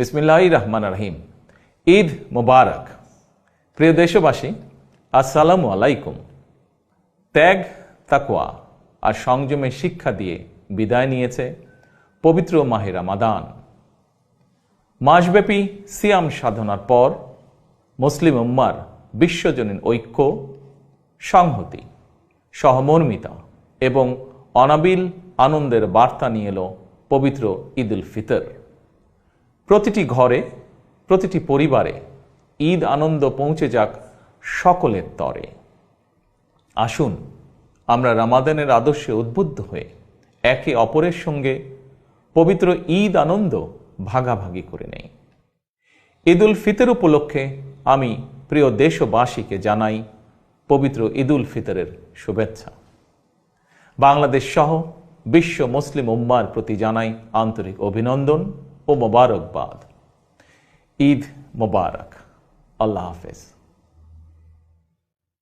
বিসমিল্লাহির রহমানির রহিম। ঈদ মোবারক। প্রিয় দেশবাসী, আসসালামু আলাইকুম। ত্যাগ, তাকওয়া আর সংযমের শিক্ষা দিয়ে বিদায় নিয়েছে পবিত্র মাহে রমাদান। মাসব্যাপী সিয়াম সাধনার পর মুসলিম উম্মার বিশ্বজনীন ঐক্য, সংহতি, সহমর্মিতা এবং অনাবিল আনন্দের বার্তা নিয়ে এলো পবিত্র ঈদ উল ফিতর। প্রতিটি ঘরে, প্রতিটি পরিবারে ঈদ আনন্দ পৌঁছে যাক সকলের তরে। আসুন আমরা রমাদানের আদর্শে উদ্বুদ্ধ হয়ে একে অপরের সঙ্গে পবিত্র ঈদ আনন্দ ভাগাভাগি করে নেই। ঈদ উল ফিতর উপলক্ষে আমি প্রিয় দেশবাসীকে জানাই পবিত্র ঈদ উল ফিতরের শুভেচ্ছা। বাংলাদেশ সহ বিশ্ব মুসলিম উম্মার প্রতি জানাই আন্তরিক অভিনন্দন ও মোবারকবাদ। ঈদ মোবারক। আল্লাহ হাফেজ।